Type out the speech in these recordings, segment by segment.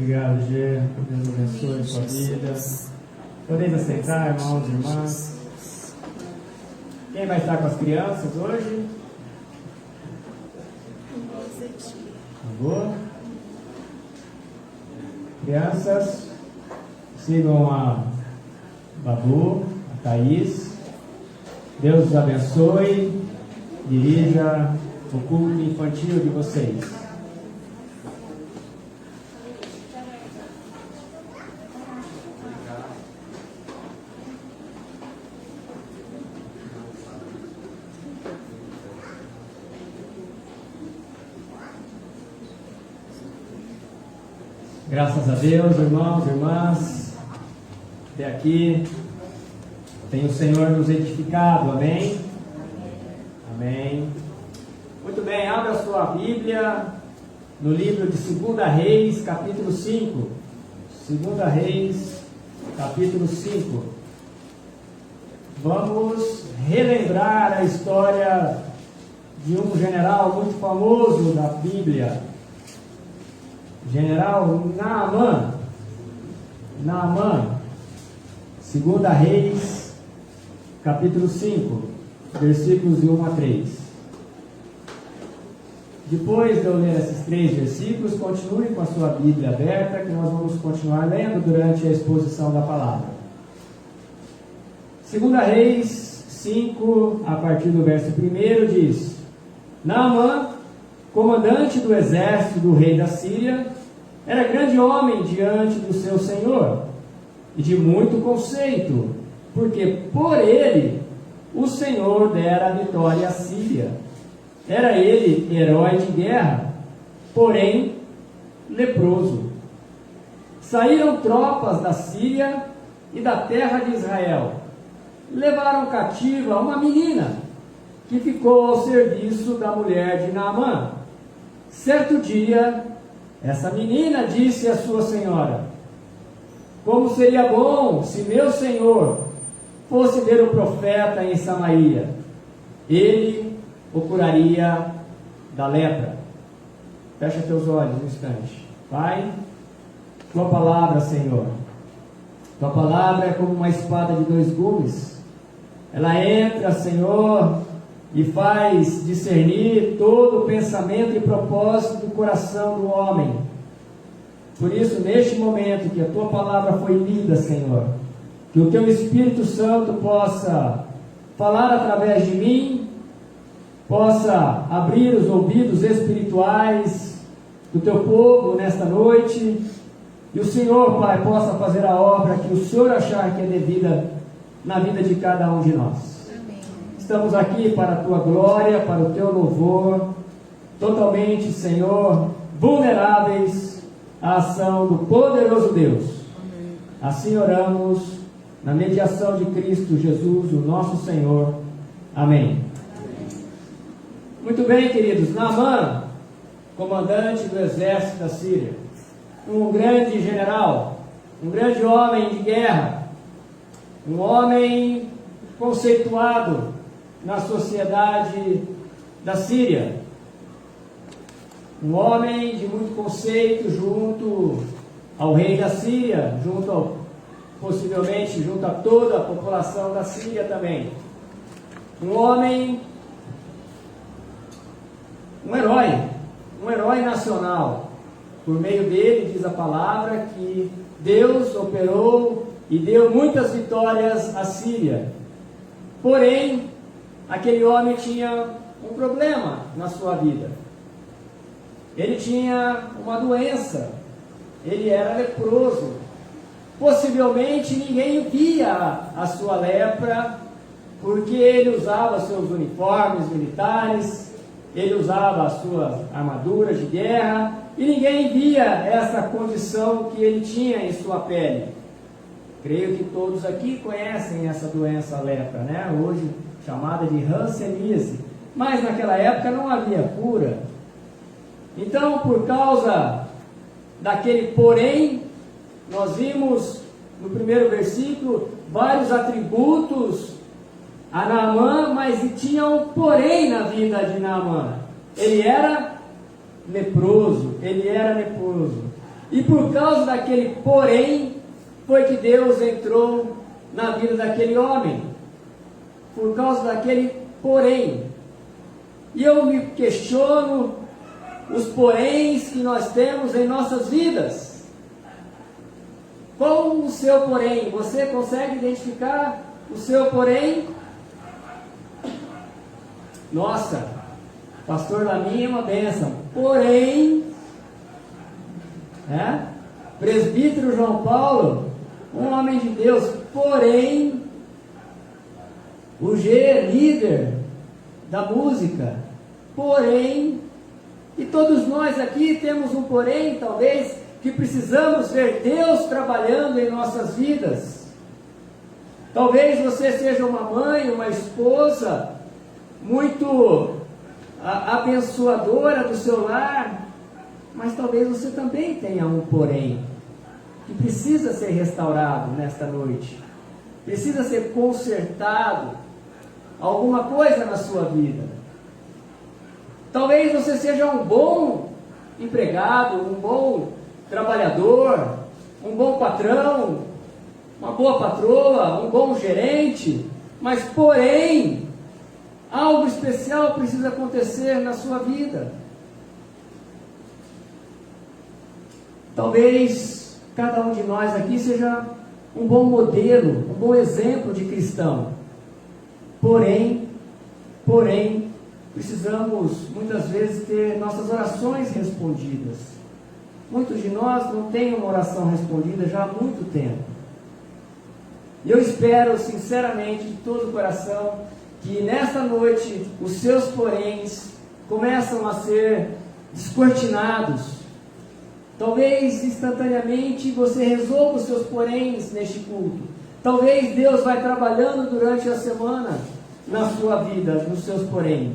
Obrigado, Gê. Deus abençoe a sua vida. Podeis aceitar, irmãos e irmãs. Quem vai estar com as crianças hoje? Boa. Crianças, sigam a Babu, a Thaís. Deus os abençoe. Dirija o culto infantil de vocês. Graças a Deus, irmãos e irmãs, até aqui tem o Senhor nos edificado, amém? Amém. Muito bem, abra a sua Bíblia no livro de 2 Reis, capítulo 5. 2 Reis, capítulo 5. Vamos relembrar a história de um general muito famoso da Bíblia. General Naamã. 2 Reis, capítulo 5, versículos de 1 a 3. Depois de eu ler esses 3 versículos, continue com a sua Bíblia aberta, que nós vamos continuar lendo durante a exposição da palavra. 2 Reis 5, a partir do verso 1, diz: Naamã, comandante do exército do rei da Síria, era grande homem diante do seu senhor, e de muito conceito, porque por ele o Senhor dera a vitória à Síria. Era ele herói de guerra, porém leproso. Saíram tropas da Síria e da terra de Israel. Levaram cativa uma menina, que ficou ao serviço da mulher de Naamã. Certo dia, essa menina disse à sua senhora: como seria bom se meu senhor fosse ver o profeta em Samaria. Ele o curaria da lepra. Fecha teus olhos um instante. Pai, tua palavra, Senhor. Tua palavra é como uma espada de 2 gumes. Ela entra, Senhor, e faz discernir todo o pensamento e propósito do coração do homem. Por isso, neste momento que a Tua palavra foi lida, Senhor, que o Teu Espírito Santo possa falar através de mim, possa abrir os ouvidos espirituais do Teu povo nesta noite, e o Senhor, Pai, possa fazer a obra que o Senhor achar que é devida na vida de cada um de nós. Estamos aqui para a Tua glória, para o Teu louvor, totalmente, Senhor, vulneráveis à ação do poderoso Deus. Amém. Assim oramos, na mediação de Cristo Jesus, o nosso Senhor. Amém. Amém. Muito bem, queridos. Naamã, comandante do exército da Síria, um grande general, um grande homem de guerra, um homem conceituado na sociedade da Síria, um homem de muito conceito junto ao rei da Síria, possivelmente junto a toda a população da Síria também. Um homem, um herói nacional. Por meio dele, diz a palavra, que Deus operou e deu muitas vitórias à Síria. Porém, aquele homem tinha um problema na sua vida. Ele tinha uma doença. Ele era leproso. Possivelmente ninguém via a sua lepra, porque ele usava seus uniformes militares, ele usava as suas armaduras de guerra, e ninguém via essa condição que ele tinha em sua pele. Creio que todos aqui conhecem essa doença lepra, né? Hoje chamada de hanseníase, mas naquela época não havia cura. Então, por causa daquele porém, nós vimos no primeiro versículo vários atributos a Naamã, mas tinha um porém na vida de Naamã. Ele era leproso. E por causa daquele porém, foi que Deus entrou na vida daquele homem. Por causa daquele porém. E eu me questiono os poréns que nós temos em nossas vidas. Qual o seu porém? Você consegue identificar o seu porém? Nossa, pastor Laminha é uma bênção. Porém, presbítero João Paulo, um homem de Deus. Porém, o G, líder da música. Porém, e todos nós aqui temos um porém, talvez, que precisamos ver Deus trabalhando em nossas vidas. Talvez você seja uma mãe, uma esposa, muito abençoadora do seu lar, mas talvez você também tenha um porém, que precisa ser restaurado nesta noite, precisa ser consertado, alguma coisa na sua vida. Talvez você seja um bom empregado, um bom trabalhador, um bom patrão, uma boa patroa, um bom gerente, mas porém, algo especial precisa acontecer na sua vida. Talvez cada um de nós aqui seja um bom modelo, um bom exemplo de cristão. Porém, precisamos muitas vezes ter nossas orações respondidas. Muitos de nós não têm uma oração respondida já há muito tempo. E eu espero sinceramente, de todo o coração, que nesta noite os seus poréns começam a ser descortinados. Talvez instantaneamente você resolva os seus poréns neste culto. Talvez Deus vai trabalhando durante a semana na sua vida, nos seus poréns.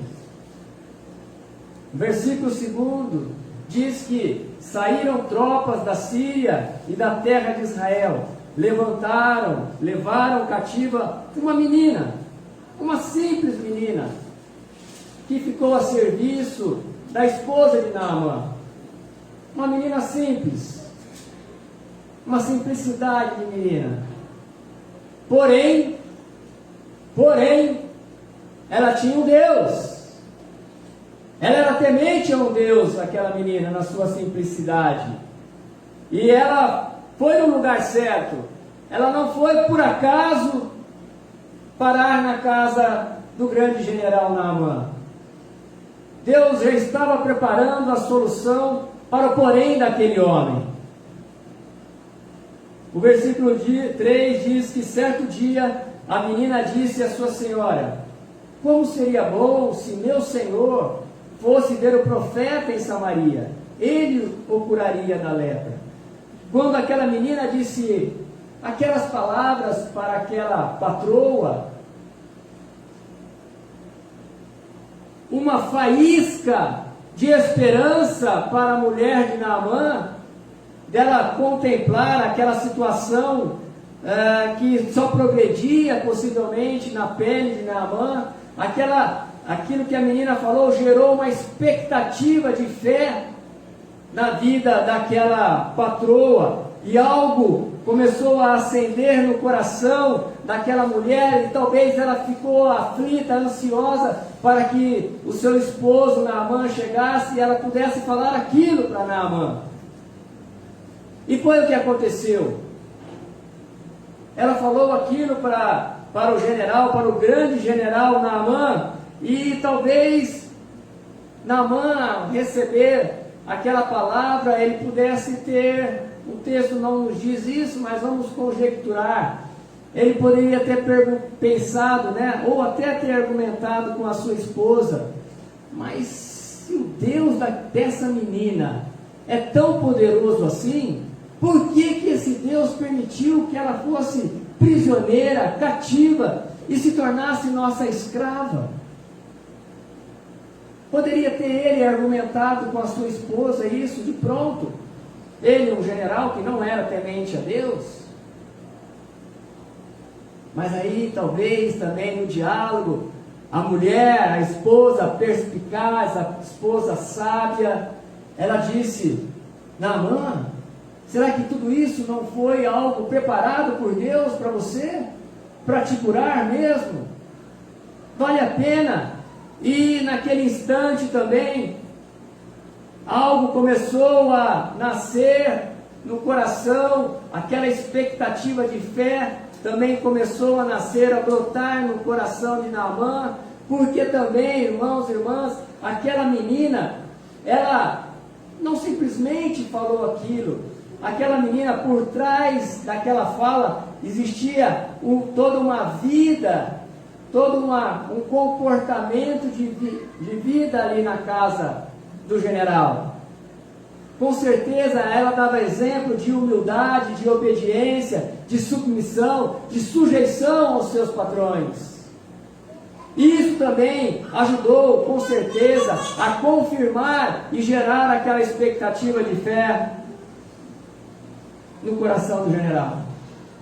Versículo 2 diz que saíram tropas da Síria e da terra de Israel, levaram cativa uma menina, uma simples menina, que ficou a serviço da esposa de Naamã. Uma menina simples, uma simplicidade de menina. Porém, ela tinha um Deus. Ela era temente a um Deus, aquela menina, na sua simplicidade. E ela foi no lugar certo. Ela não foi por acaso parar na casa do grande general Naamã. Deus já estava preparando a solução para o porém daquele homem. O versículo 3 diz que certo dia a menina disse à sua senhora: como seria bom se meu senhor fosse ver o profeta em Samaria, ele o curaria da lepra. Quando aquela menina disse aquelas palavras para aquela patroa, uma faísca de esperança para a mulher de Naamã, dela contemplar aquela situação que só progredia possivelmente na pele de Naamã, aquilo que a menina falou gerou uma expectativa de fé na vida daquela patroa, e algo começou a acender no coração daquela mulher, e talvez ela ficou aflita, ansiosa, para que o seu esposo Naamã chegasse e ela pudesse falar aquilo para Naamã. E foi o que aconteceu. Ela falou aquilo para o general, para o grande general Naamã, e talvez Naamã receber aquela palavra, ele pudesse ter, o texto não nos diz isso, mas vamos conjecturar, ele poderia ter pensado, ou até ter argumentado com a sua esposa: mas se o Deus dessa menina é tão poderoso assim, por que esse Deus permitiu que ela fosse prisioneira, cativa, e se tornasse nossa escrava? Poderia ter ele argumentado com a sua esposa isso de pronto. Ele, um general que não era temente a Deus. Mas aí, talvez também no diálogo, a mulher, a esposa perspicaz, a esposa sábia, ela disse: Naamã, Será que tudo isso não foi algo preparado por Deus para você? Para te curar mesmo? Vale a pena? E naquele instante também, algo começou a nascer no coração, aquela expectativa de fé também começou a nascer, a brotar no coração de Naamã, porque também, irmãos e irmãs, aquela menina, ela não simplesmente falou aquilo, aquela menina, por trás daquela fala, existia toda uma vida, todo um comportamento de vida ali na casa do general. Com certeza ela dava exemplo de humildade, de obediência, de submissão, de sujeição aos seus patrões. Isso também ajudou, com certeza, a confirmar e gerar aquela expectativa de fé no coração do general.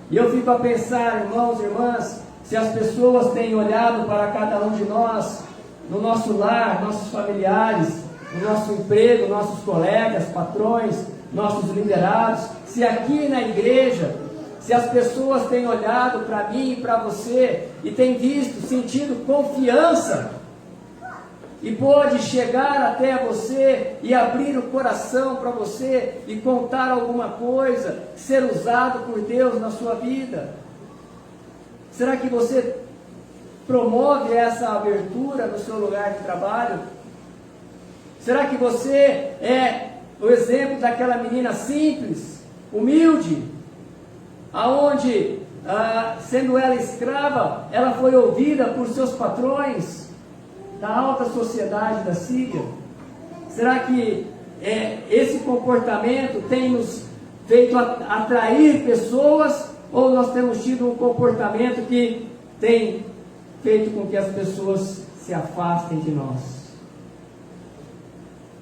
E eu fico a pensar, irmãos e irmãs, se as pessoas têm olhado para cada um de nós, no nosso lar, nossos familiares, no nosso emprego, nossos colegas, patrões, nossos liderados, se aqui na igreja, se as pessoas têm olhado para mim e para você, e têm visto, sentido confiança, e pode chegar até você e abrir o coração para você e contar alguma coisa, ser usado por Deus na sua vida. Será que você promove essa abertura no seu lugar de trabalho? Será que você é o exemplo daquela menina simples, humilde, aonde, sendo ela escrava, ela foi ouvida por seus patrões da alta sociedade da Síria? Será que esse comportamento tem nos feito atrair pessoas, ou nós temos tido um comportamento que tem feito com que as pessoas se afastem de nós?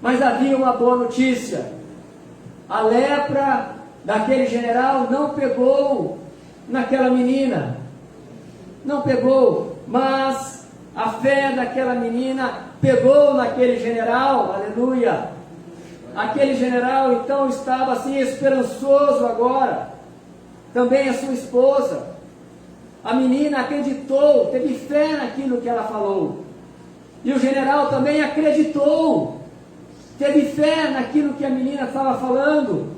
Mas havia uma boa notícia: a lepra daquele general não pegou naquela menina, não pegou, mas a fé daquela menina pegou naquele general, aleluia. Aquele general então estava assim esperançoso agora, também a sua esposa. A menina acreditou, teve fé naquilo que ela falou, e o general também acreditou, teve fé naquilo que a menina estava falando.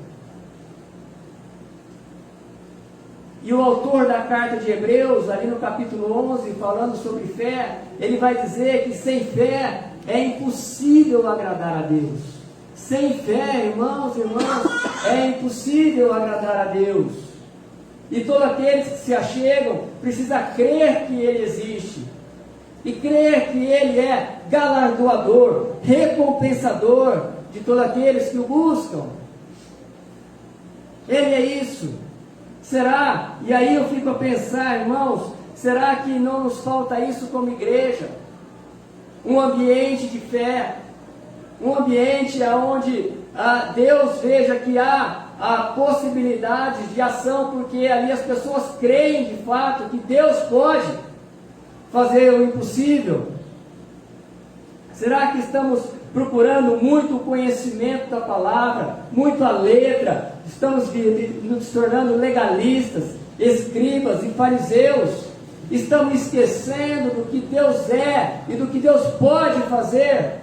E o autor da carta de Hebreus, ali no capítulo 11, falando sobre fé, ele vai dizer que sem fé é impossível agradar a Deus. Sem fé, irmãos e irmãs, é impossível agradar a Deus. E todos aqueles que se achegam precisam crer que Ele existe, e crer que Ele é galardoador, recompensador de todos aqueles que o buscam. Ele é isso. Será? E aí eu fico a pensar, irmãos, será que não nos falta isso como igreja? Um ambiente de fé, um ambiente onde Deus veja que há possibilidades de ação, porque ali as pessoas creem de fato que Deus pode fazer o impossível. Será que estamos procurando muito o conhecimento da palavra, muito a letra, estamos nos tornando legalistas, escribas e fariseus? Estamos esquecendo do que Deus é e do que Deus pode fazer?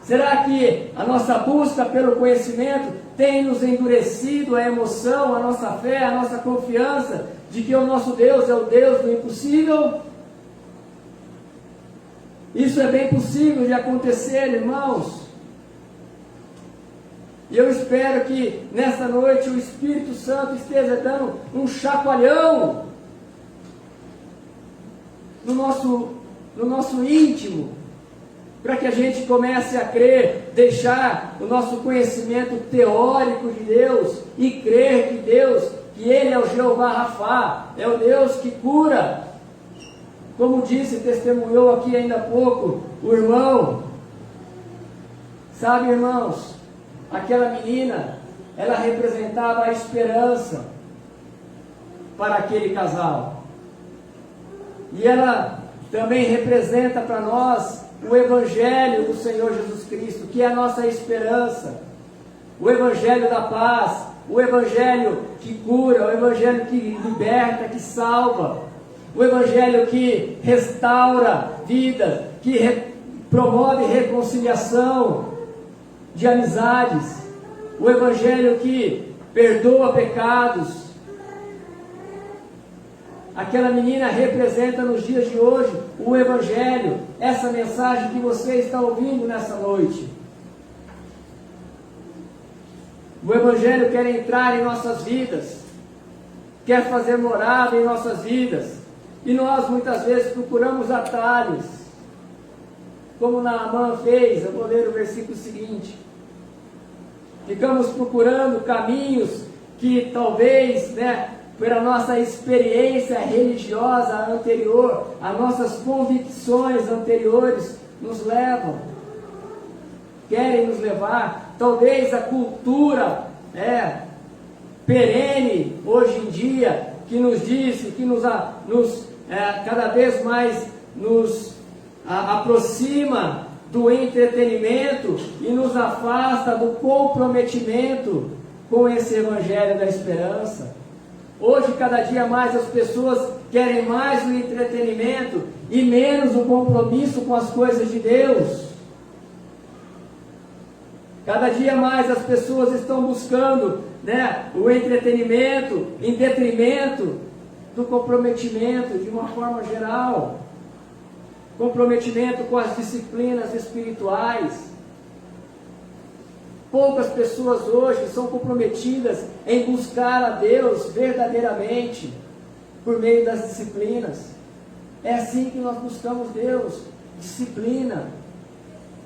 Será que a nossa busca pelo conhecimento tem nos endurecido a emoção, a nossa fé, a nossa confiança de que o nosso Deus é o Deus do impossível? Isso é bem possível de acontecer, irmãos. E eu espero que nesta noite o Espírito Santo esteja dando um chacoalhão no nosso íntimo, para que a gente comece a crer, deixar o nosso conhecimento teórico de Deus e crer que Deus, que Ele é o Jeová Rafá, é o Deus que cura. Como disse, testemunhou aqui ainda há pouco o irmão. Sabe, irmãos, aquela menina, ela representava a esperança para aquele casal. E ela também representa para nós o Evangelho do Senhor Jesus Cristo, que é a nossa esperança. o Evangelho da paz, o Evangelho que cura, o Evangelho que liberta, que salva, o Evangelho que restaura vida, que promove reconciliação de amizades, o Evangelho que perdoa pecados. Aquela menina representa nos dias de hoje o Evangelho, essa mensagem que você está ouvindo nessa noite. O Evangelho quer entrar em nossas vidas, quer fazer morada em nossas vidas, e nós muitas vezes procuramos atalhos, como Naamã fez. Eu vou ler o versículo seguinte. Ficamos procurando caminhos que talvez, pela nossa experiência religiosa anterior, as nossas convicções anteriores nos levam, querem nos levar. Talvez a cultura perene hoje em dia, que nos diz, que cada vez mais nos aproxima do entretenimento e nos afasta do comprometimento com esse Evangelho da esperança. Hoje, cada dia mais, as pessoas querem mais o entretenimento e menos o compromisso com as coisas de Deus. Cada dia mais as pessoas estão buscando o entretenimento em detrimento do comprometimento de uma forma geral. Comprometimento com as disciplinas espirituais. Poucas pessoas hoje são comprometidas em buscar a Deus verdadeiramente por meio das disciplinas. É assim que nós buscamos Deus, disciplina.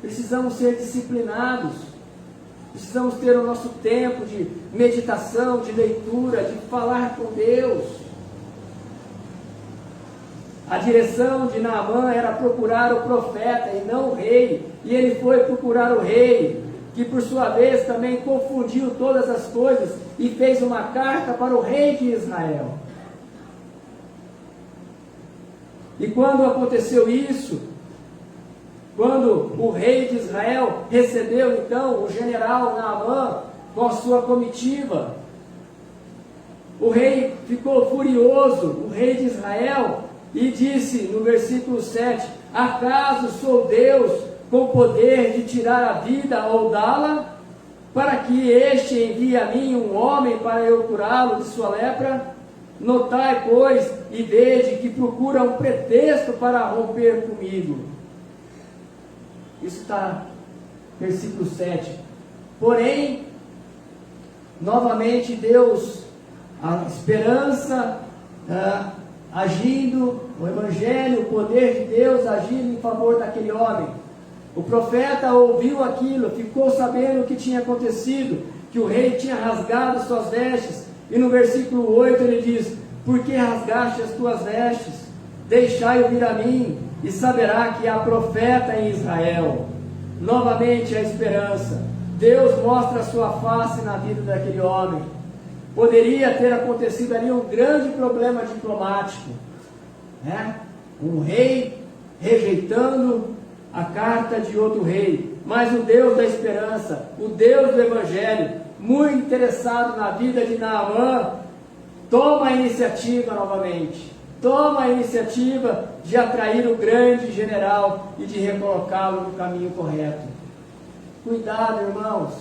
Precisamos ser disciplinados. Precisamos ter o nosso tempo de meditação, de leitura, de falar com Deus. A direção de Naamã era procurar o profeta e não o rei. E ele foi procurar o rei, que por sua vez também confundiu todas as coisas e fez uma carta para o rei de Israel. E quando aconteceu isso, quando o rei de Israel recebeu então o general Naamã com a sua comitiva, o rei ficou furioso, o rei de Israel, e disse no versículo 7, acaso sou Deus com poder de tirar a vida ou dá-la, para que este envie a mim um homem para eu curá-lo de sua lepra? Notai, pois, e vede que procura um pretexto para romper comigo. Isso está no versículo 7. Porém, novamente Deus, a esperança agindo, o Evangelho, o poder de Deus agindo em favor daquele homem. O profeta ouviu aquilo, ficou sabendo o que tinha acontecido, que o rei tinha rasgado suas vestes, e no versículo 8 ele diz, por que rasgaste as tuas vestes? Deixai-o vir a mim, e saberá que há profeta em Israel. Novamente a esperança. Deus mostra a sua face na vida daquele homem. Poderia ter acontecido ali um grande problema diplomático, um rei rejeitando a carta de outro rei, mas o Deus da esperança, o Deus do Evangelho, muito interessado na vida de Naamã, toma a iniciativa novamente, toma a iniciativa de atrair o grande general e de recolocá-lo no caminho correto. Cuidado, irmãos,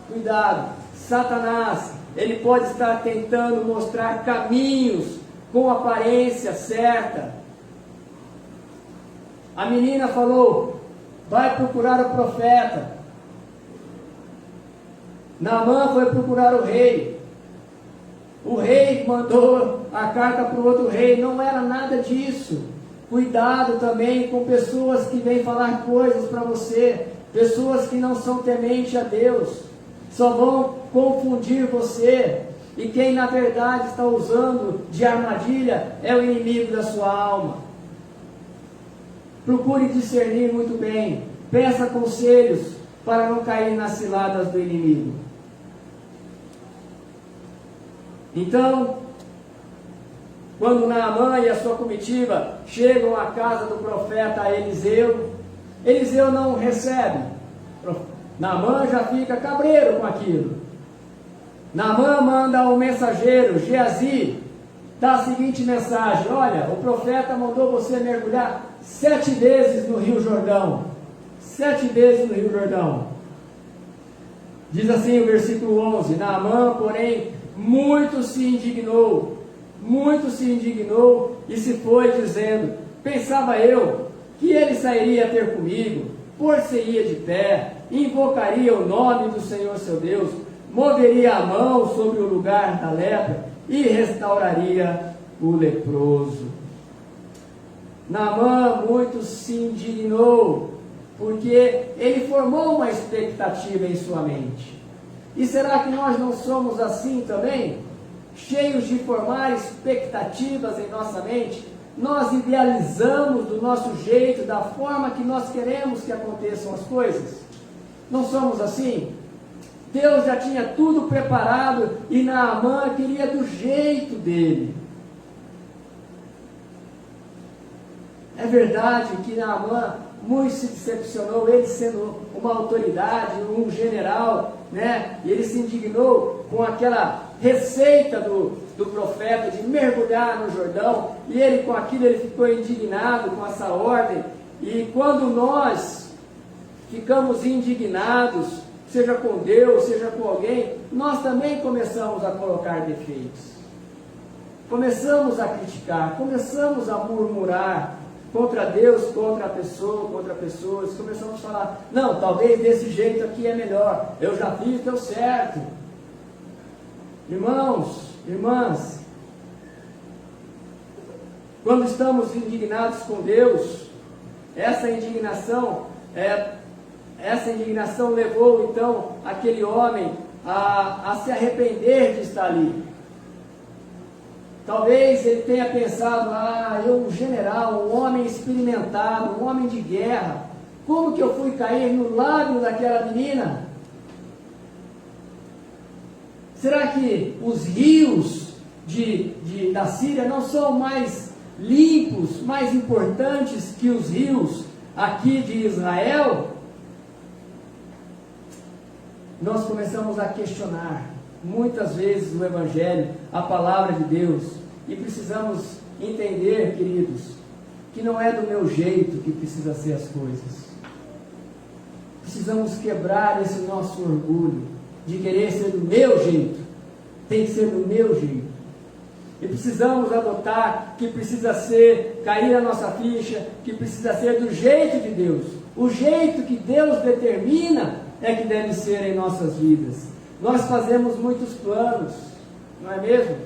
cuidado. Satanás, ele pode estar tentando mostrar caminhos com aparência certa. A menina falou, vai procurar o profeta. Naamã foi procurar o rei. O rei mandou a carta para o outro rei. Não era nada disso. Cuidado também com pessoas que vêm falar coisas para você. Pessoas que não são tementes a Deus. Só vão confundir você. E quem na verdade está usando de armadilha é o inimigo da sua alma. Procure discernir muito bem. Peça conselhos para não cair nas ciladas do inimigo. Então, quando Naamã e a sua comitiva chegam à casa do profeta Eliseu, Eliseu não recebe Naamã já fica cabreiro com aquilo. Naamã manda um mensageiro, Geazi, dá a seguinte mensagem: olha, o profeta mandou você mergulhar 7 vezes no Rio Jordão. 7 vezes no Rio Jordão. Diz assim o versículo 11: Naamã, porém, muito se indignou e se foi dizendo: pensava eu que ele sairia a ter comigo, por-se-ia de pé, invocaria o nome do Senhor seu Deus, moveria a mão sobre o lugar da lepra e restauraria o leproso. Naamã muito se indignou, porque ele formou uma expectativa em sua mente. E será que nós não somos assim também? Cheios de formar expectativas em nossa mente, nós idealizamos do nosso jeito, da forma que nós queremos que aconteçam as coisas. Não somos assim? Deus já tinha tudo preparado e Naamã queria do jeito dele. É verdade que Naamã muito se decepcionou, ele sendo uma autoridade, um general, né? E ele se indignou com aquela receita do profeta de mergulhar no Jordão, e ele com aquilo ele ficou indignado com essa ordem. E quando nós ficamos indignados, seja com Deus, seja com alguém, nós também começamos a colocar defeitos, começamos a criticar, começamos a murmurar contra Deus, contra a pessoa, contra pessoas, começamos a falar: não, talvez desse jeito aqui é melhor, eu já fiz, deu certo. Irmãos, irmãs, quando estamos indignados com Deus, essa indignação levou então aquele homem a se arrepender de estar ali. Talvez ele tenha pensado: eu, um general, um homem experimentado, um homem de guerra, como que eu fui cair no lábio daquela menina? Será que os rios da Síria não são mais limpos, mais importantes que os rios aqui de Israel? Nós começamos a questionar muitas vezes o Evangelho, a palavra de Deus, e precisamos entender, queridos, que não é do meu jeito que precisa ser as coisas. Precisamos quebrar esse nosso orgulho de querer ser do meu jeito. Tem que ser do meu jeito. E precisamos adotar que precisa ser, cair na nossa ficha, que precisa ser do jeito de Deus. O jeito que Deus determina é que deve ser em nossas vidas. Nós fazemos muitos planos, não é mesmo?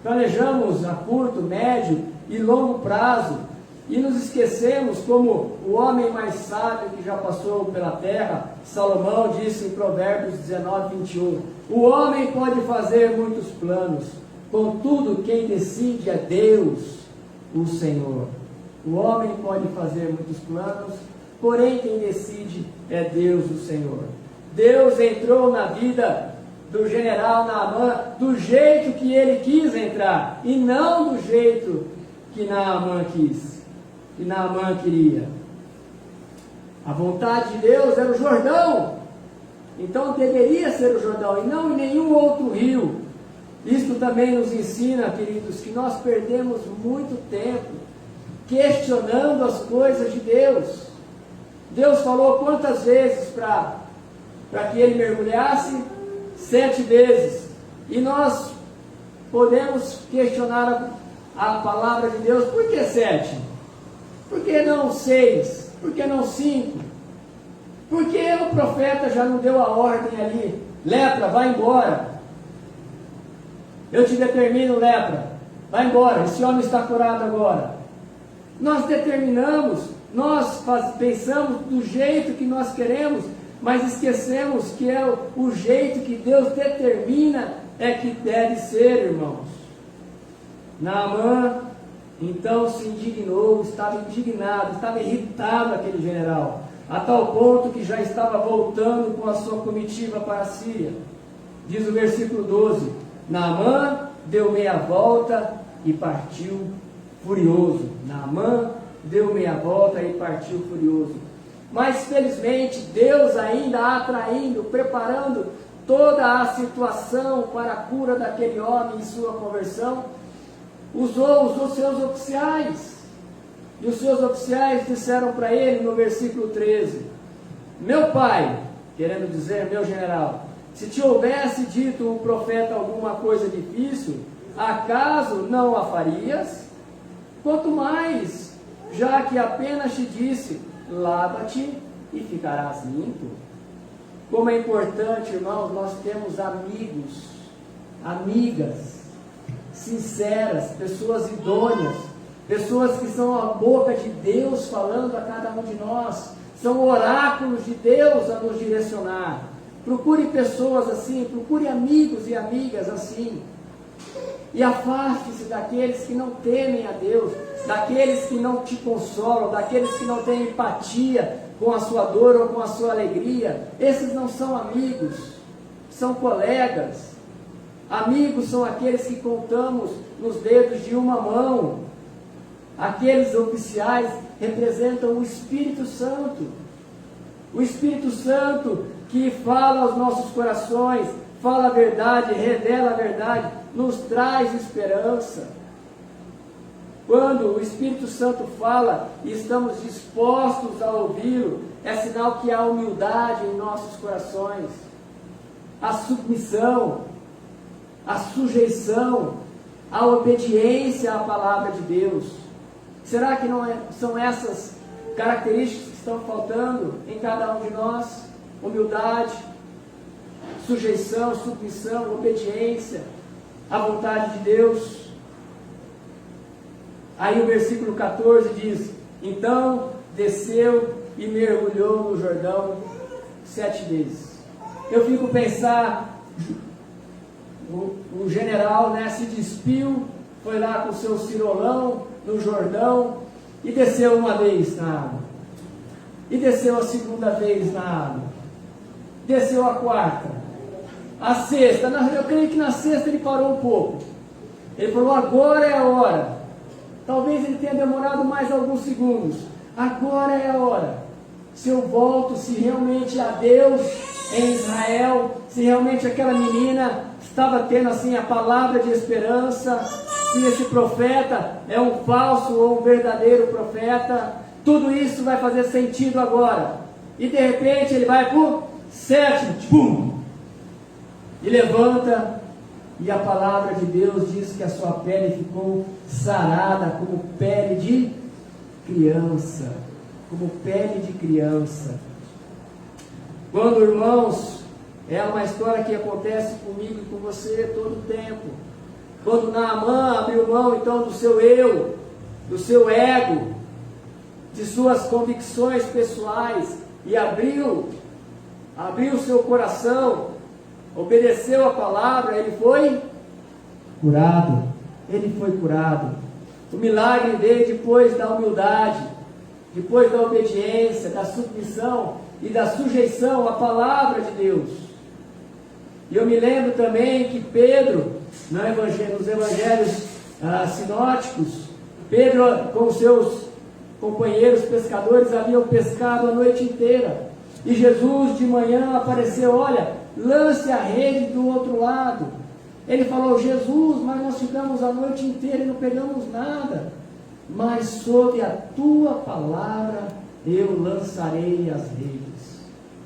Planejamos a curto, médio e longo prazo, e nos esquecemos, como o homem mais sábio que já passou pela terra, Salomão, disse em Provérbios 19, 21, o homem pode fazer muitos planos, contudo quem decide é Deus, o Senhor. O homem pode fazer muitos planos, porém quem decide é Deus, o Senhor. Deus entrou na vida do general Naamã do jeito que ele quis entrar, e não do jeito que Naamã quis, que Naamã queria. A vontade de Deus era o Jordão, então deveria ser o Jordão, e não em nenhum outro rio. Isto também nos ensina, queridos, que nós perdemos muito tempo questionando as coisas de Deus. Deus falou quantas vezes para que ele mergulhasse? 7 vezes. E nós podemos questionar a palavra de Deus: por que 7? Por que não 6? Por que não 5? Por que o profeta já não deu a ordem ali: lepra, vai embora, eu te determino, lepra, vai embora, esse homem está curado agora? Nós determinamos, pensamos do jeito que nós queremos, mas esquecemos que é o jeito que Deus determina é que deve ser, irmãos. Naamã então se indignou, estava indignado, estava irritado aquele general, a tal ponto que já estava voltando com a sua comitiva para a Síria. Diz o versículo 12: Naamã deu meia volta e partiu furioso. Naamã deu meia volta e partiu furioso. mas felizmente Deus ainda atraindo, preparando toda a situação para a cura daquele homem e sua conversão, usou os seus oficiais. E os seus oficiais disseram para ele no versículo 13: meu pai, querendo dizer meu general, se te houvesse dito o profeta alguma coisa difícil, acaso não a farias? Quanto mais, já que apenas te disse, lava-te e ficarás limpo. Como é importante, irmãos, nós temos amigos, amigas, sinceras, pessoas idôneas, pessoas que são a boca de Deus falando a cada um de nós, são oráculos de Deus a nos direcionar. Procure pessoas assim, procure amigos e amigas assim. E afaste-se daqueles que não temem a Deus, daqueles que não te consolam, daqueles que não têm empatia com a sua dor ou com a sua alegria. Esses não são amigos, são colegas. Amigos são aqueles que contamos nos dedos de uma mão. Aqueles oficiais representam o Espírito Santo. O Espírito Santo que fala aos nossos corações, fala a verdade, revela a verdade, nos traz esperança. Quando o Espírito Santo fala e estamos dispostos a ouvi-lo, é sinal que há humildade em nossos corações, a submissão, a sujeição, a obediência à palavra de Deus. Será que não são essas características que estão faltando em cada um de nós? Humildade, sujeição, submissão, obediência à vontade de Deus. Aí o versículo 14 diz: então desceu e mergulhou no Jordão 7 vezes. Eu fico pensar, o general, né, se despiu, foi lá com o seu cirolão no Jordão e desceu uma vez na água, e desceu a segunda vez na água, desceu a quarta, a sexta. Eu creio que na sexta ele parou um pouco. Ele falou: agora é a hora. Talvez ele tenha demorado mais alguns segundos. Agora é a hora. Se eu volto, se realmente há Deus em Israel, se realmente aquela menina estava tendo assim a palavra de esperança, se esse profeta é um falso ou um verdadeiro profeta, tudo isso vai fazer sentido agora. E de repente ele vai para o sétimo, pum, e levanta, e a palavra de Deus diz que a sua pele ficou sarada como pele de criança, como pele de criança. Quando, irmãos, é uma história que acontece comigo e com você todo o tempo. Quando Naamã abriu mão então do seu eu, do seu ego, de suas convicções pessoais, e abriu seu coração, obedeceu a palavra, ele foi curado. Ele foi curado. O milagre dele, depois da humildade, depois da obediência, da submissão e da sujeição à palavra de Deus. E eu me lembro também que Pedro, nos evangelhos sinóticos, Pedro com seus companheiros pescadores haviam pescado a noite inteira. E Jesus de manhã apareceu: olha, lance a rede do outro lado. Ele falou: Jesus, mas nós ficamos a noite inteira e não pegamos nada. Mas sob a tua palavra eu lançarei as redes.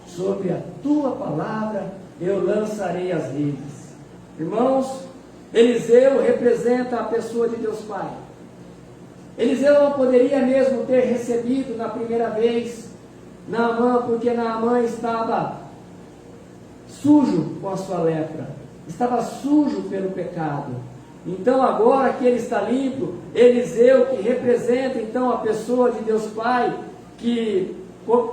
Sob a tua palavra eu lançarei as redes. Irmãos, Eliseu representa a pessoa de Deus Pai. Eliseu não poderia mesmo ter recebido na primeira vez Naamã, porque Naamã estava sujo com a sua lepra, estava sujo pelo pecado. Então agora que ele está limpo, Eliseu, que representa então a pessoa de Deus Pai, que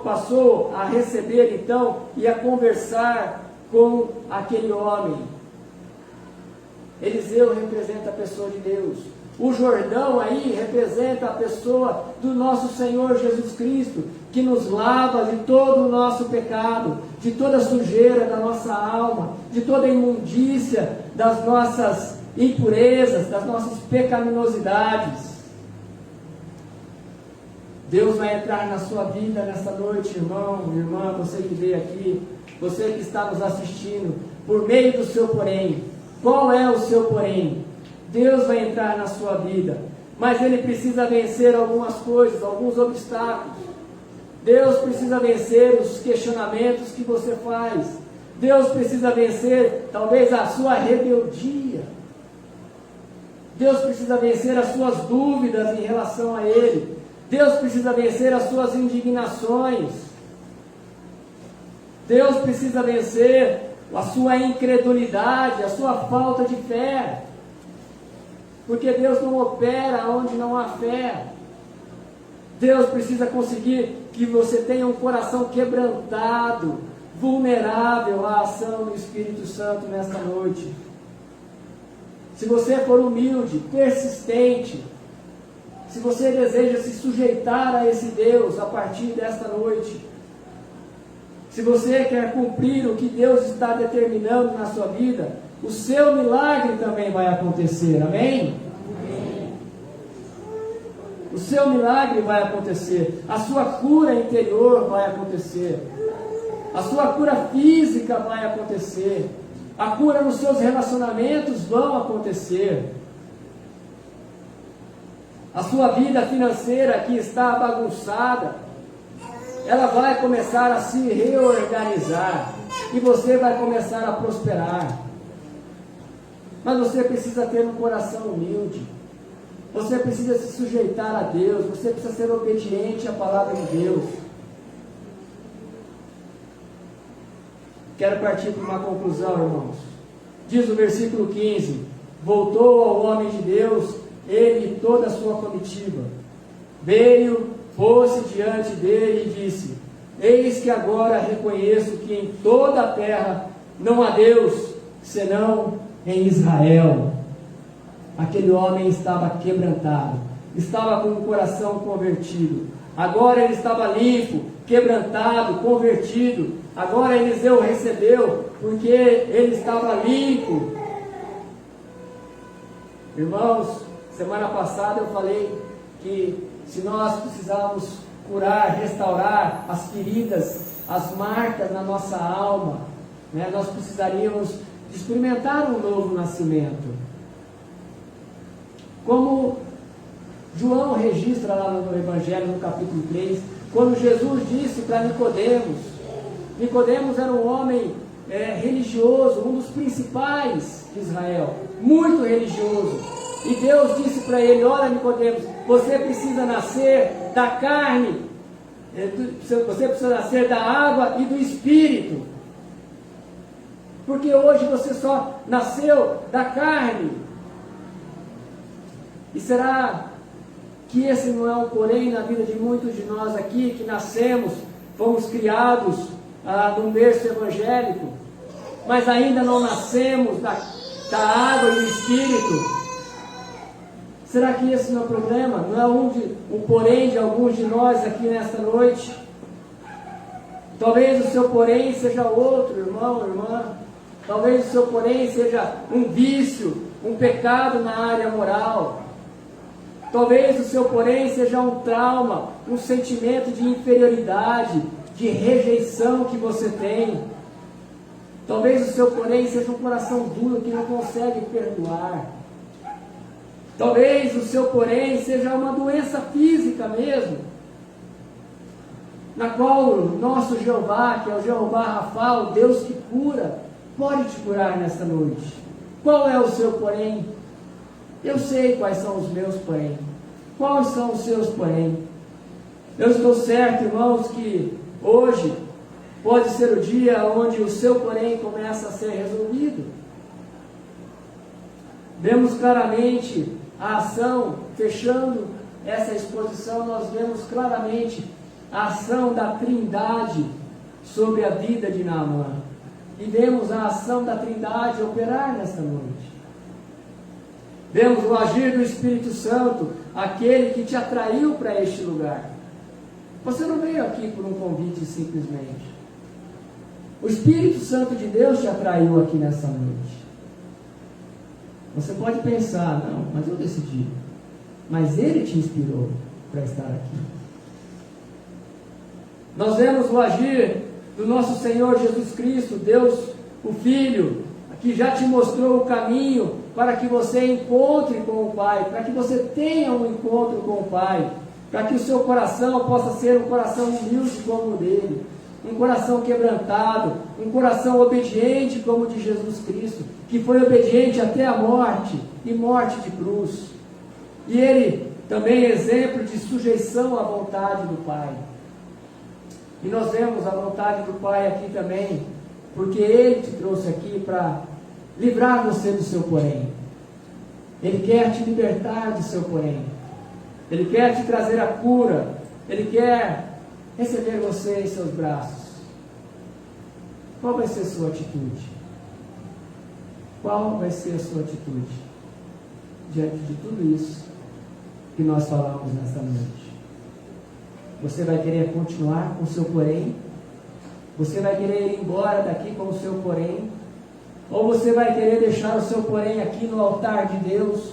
passou a receber então e a conversar com aquele homem. Eliseu representa a pessoa de Deus. O Jordão aí representa a pessoa do nosso Senhor Jesus Cristo, que nos lava de todo o nosso pecado, de toda a sujeira da nossa alma, de toda a imundícia das nossas impurezas, das nossas pecaminosidades. Deus vai entrar na sua vida nesta noite, irmão, irmã, você que veio aqui, você que está nos assistindo, por meio do seu porém. Qual é o seu porém? Deus vai entrar na sua vida, mas Ele precisa vencer algumas coisas, alguns obstáculos. Deus precisa vencer os questionamentos que você faz. Deus precisa vencer, talvez, a sua rebeldia. Deus precisa vencer as suas dúvidas em relação a Ele. Deus precisa vencer as suas indignações. Deus precisa vencer a sua incredulidade, a sua falta de fé. Porque Deus não opera onde não há fé. Deus precisa conseguir que você tenha um coração quebrantado, vulnerável à ação do Espírito Santo nesta noite. Se você for humilde, persistente, se você deseja se sujeitar a esse Deus a partir desta noite, se você quer cumprir o que Deus está determinando na sua vida, o seu milagre também vai acontecer, amém? O seu milagre vai acontecer, a sua cura interior vai acontecer, a sua cura física vai acontecer, a cura nos seus relacionamentos vão acontecer, a sua vida financeira que está bagunçada, ela vai começar a se reorganizar, e você vai começar a prosperar. Mas você precisa ter um coração humilde, você precisa se sujeitar a Deus, você precisa ser obediente à palavra de Deus. Quero partir para uma conclusão, irmãos. Diz o versículo 15: voltou ao homem de Deus, ele e toda a sua comitiva. Veio, pôs-se diante dele e disse: eis que agora reconheço que em toda a terra não há Deus, senão em Israel. Aquele homem estava quebrantado, estava com o coração convertido. Agora ele estava limpo, quebrantado, convertido. Agora Eliseu recebeu, porque ele estava limpo. Irmãos, semana passada eu falei que se nós precisarmos curar, restaurar as feridas, as marcas na nossa alma, né, nós precisaríamos experimentar um novo nascimento. Como João registra lá no Evangelho, no capítulo 3, quando Jesus disse para Nicodemos, Nicodemos era um homem religioso, um dos principais de Israel, muito religioso, e Deus disse para ele: olha, Nicodemos, você precisa nascer da carne, você precisa nascer da água e do Espírito, porque hoje você só nasceu da carne. E será que esse não é um porém na vida de muitos de nós aqui, que nascemos, fomos criados num berço evangélico, mas ainda não nascemos da água e do Espírito? Será que esse não é o problema? Não é um porém de alguns de nós aqui nesta noite? Talvez o seu porém seja outro, irmão, irmã. Talvez o seu porém seja um vício, um pecado na área moral. Talvez o seu porém seja um trauma, um sentimento de inferioridade, de rejeição que você tem. Talvez o seu porém seja um coração duro que não consegue perdoar. Talvez o seu porém seja uma doença física mesmo, na qual o nosso Jeová, que é o Jeová Rafa, o Deus que cura, pode te curar nesta noite. Qual é o seu porém? Eu sei quais são os meus porém. Quais são os seus porém? Eu estou certo, irmãos, que hoje pode ser o dia onde o seu porém começa a ser resolvido. Vemos claramente a ação, fechando essa exposição, nós vemos claramente a ação da Trindade sobre a vida de Naamã. E vemos a ação da Trindade operar nesta noite. Vemos o agir do Espírito Santo, aquele que te atraiu para este lugar. Você não veio aqui por um convite simplesmente. O Espírito Santo de Deus te atraiu aqui nessa noite. Você pode pensar: não, mas eu decidi. Mas Ele te inspirou para estar aqui. Nós vemos o agir do nosso Senhor Jesus Cristo, Deus, o Filho, que já te mostrou o caminho para que você encontre com o Pai, para que você tenha um encontro com o Pai, para que o seu coração possa ser um coração humilde como o dele, um coração quebrantado, um coração obediente como o de Jesus Cristo, que foi obediente até a morte, e morte de cruz. E ele também é exemplo de sujeição à vontade do Pai. E nós vemos a vontade do Pai aqui também, porque Ele te trouxe aqui para livrar você do seu porém. Ele quer te libertar do seu porém. Ele quer te trazer a cura. Ele quer receber você em seus braços. Qual vai ser a sua atitude? Qual vai ser a sua atitude diante de tudo isso que nós falamos nesta noite? Você vai querer continuar com o seu porém? Você vai querer ir embora daqui com o seu porém? Ou você vai querer deixar o seu porém aqui no altar de Deus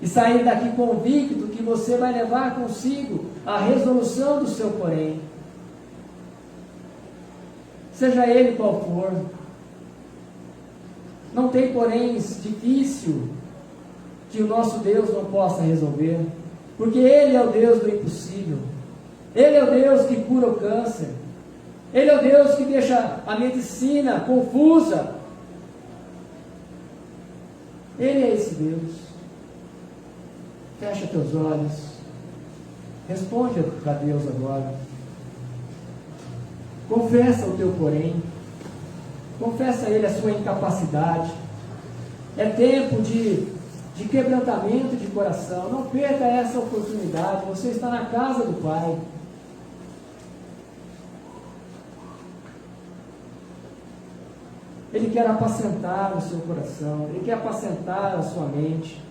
e sair daqui convicto que você vai levar consigo a resolução do seu porém? Seja ele qual for. Não tem poréns difícil que o nosso Deus não possa resolver, porque Ele é o Deus do impossível. Ele é o Deus que cura o câncer. Ele é o Deus que deixa a medicina confusa. Ele é esse Deus. Fecha teus olhos. Responde a Deus agora. Confessa o teu porém. Confessa a Ele a sua incapacidade. É tempo de quebrantamento de coração. Não perca essa oportunidade. Você está na casa do Pai. Ele quer apacentar o seu coração. Ele quer apacentar a sua mente.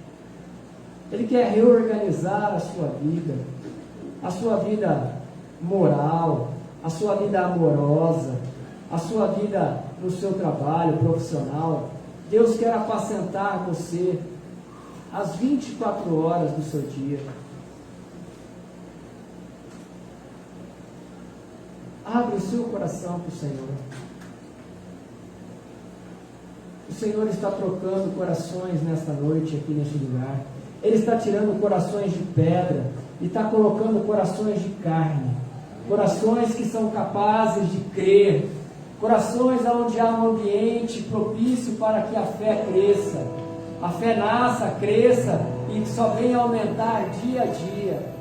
Ele quer reorganizar a sua vida moral, a sua vida amorosa, a sua vida no seu trabalho profissional. Deus quer apacentar você às 24 horas do seu dia. Abre o seu coração para o Senhor. O Senhor está trocando corações nesta noite aqui neste lugar. Ele está tirando corações de pedra e está colocando corações de carne. Corações que são capazes de crer. Corações onde há um ambiente propício para que a fé cresça. A fé nasça, cresça e só venha aumentar dia a dia.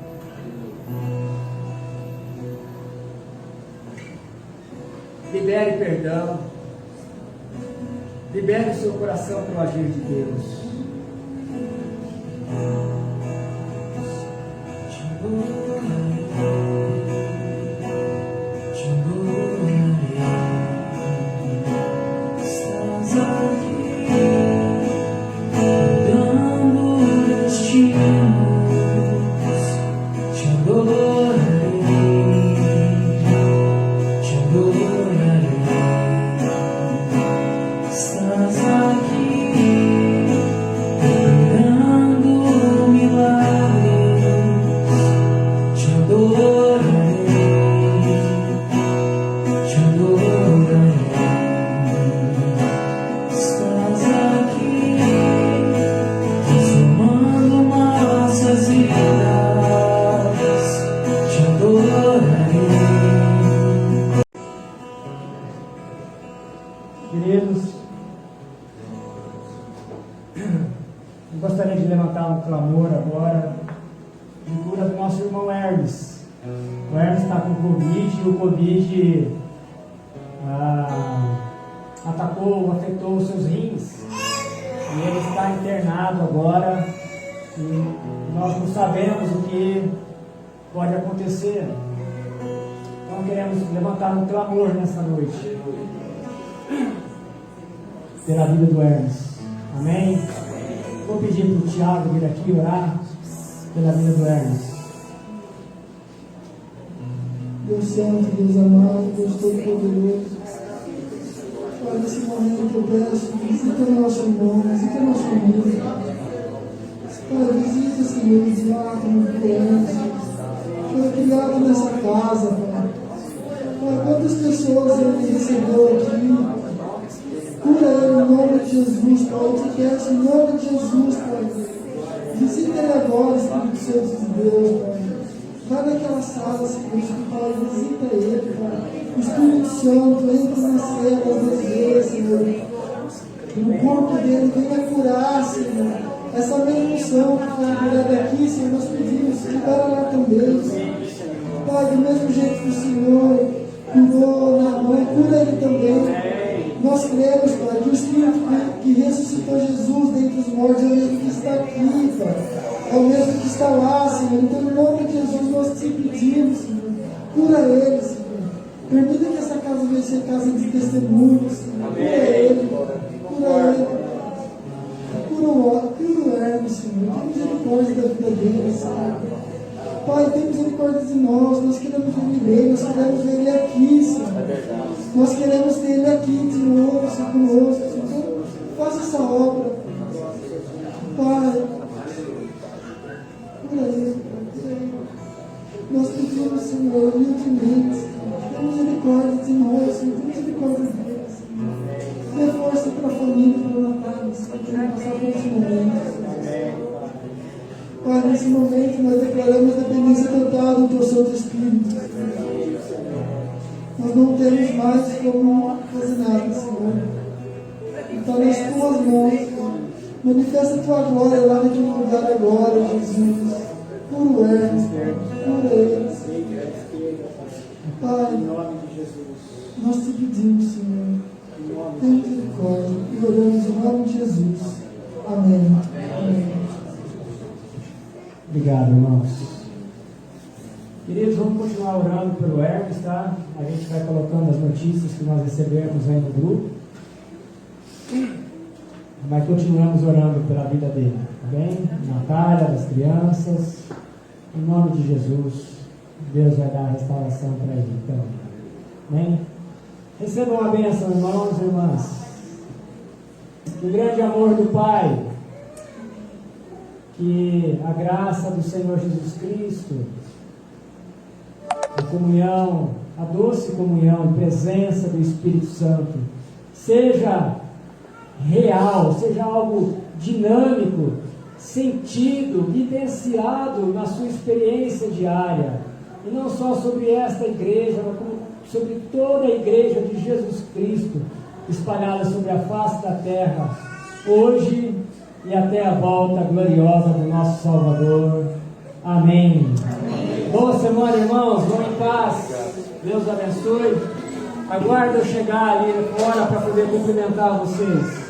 Libere perdão. Libere o seu coração para o agir de Deus. Queridos, eu gostaria de levantar um clamor agora de cura do nosso irmão Hermes. O Hermes está com Covid e o Covid afetou os seus rins. E ele está internado agora e nós não sabemos o que pode acontecer. Então queremos levantar um clamor nessa noite pela vida do Hermes. Amém? Vou pedir para o Tiago vir aqui orar pela vida do Hermes. Deus Santo, Deus amado, Deus Todo-Poderoso, Pai, nesse momento eu peço, visita nosso irmão, visita nossa família. Pai, visita, Senhor, os diáconos, crianças, foi criado nessa casa, Pai. Pai, quantas pessoas Ele recebeu aqui, cura Ele em nome de Jesus, Pai. Eu te peço em nome de Jesus, Pai. Visita Ele agora, Espírito Santo de Deus, Pai. Vai naquela sala, Senhor, Pai, visita Ele, Pai. O Espírito Santo entra nas células das vezes, Senhor. No corpo dele, venha curar, Senhor. Essa mesma unção que foi curada aqui, Senhor, nós pedimos, libera lá também, Senhor. Pai, do mesmo jeito que o Senhor curou na mãe, cura Ele também. Nós cremos, Pai, que o Espírito que ressuscitou Jesus dentre os mortos é o mesmo que está aqui, Pai. É o mesmo que está lá, Senhor. Então, em nome de Jesus, nós te pedimos, Senhor. Cura Ele, Senhor. Permita que essa casa venha ser casa de testemunhos, Senhor. Cura Ele. Cura Ele. Cura o Hermes, Senhor. Tem misericórdia da vida dele, Senhor. Pai, tem misericórdia de nós queremos ver Ele, nós queremos ver Ele aqui, Senhor. Nós queremos ter Ele aqui de novo, Senhor, conosco, Senhor. Então, faça essa obra. Pai, cura Ele, nós pedimos, Senhor, humildemente, tem misericórdia de nós, Senhor, tem misericórdia dele, Senhor. Dê força para a família, para o Natal, Senhor, que vai passar por esse momento, Senhor. Pai, nesse momento nós declaramos a dependência total do Teu Santo Espírito. Nós não temos mais como fazer nada, Senhor. Está nas Tuas mãos, Senhor. Manifesta a Tua glória lá naquele lugar agora, Jesus. Cura o Hermes, cura eles. Pai, nós te pedimos, Senhor, tem misericórdia e oramos em nome de Jesus. Amém. Amém. Obrigado, irmãos. Queridos, vamos continuar orando pelo Hermes, tá? A gente vai colocando as notícias que nós recebemos aí no grupo. Mas continuamos orando pela vida dele, tá bem? Natália, das crianças. Em nome de Jesus, Deus vai dar a restauração para ele. Então, amém? Recebam a bênção, irmãos e irmãs. Que o grande amor do Pai, que a graça do Senhor Jesus Cristo, a comunhão, a doce comunhão e presença do Espírito Santo seja real, seja algo dinâmico, sentido, vivenciado na sua experiência diária, e não só sobre esta igreja, mas como sobre toda a igreja de Jesus Cristo espalhada sobre a face da terra, hoje e até a volta gloriosa do nosso Salvador. Amém. Amém. Boa semana, irmãos. Vão em paz. Deus abençoe. Aguardo eu chegar ali fora para poder cumprimentar vocês.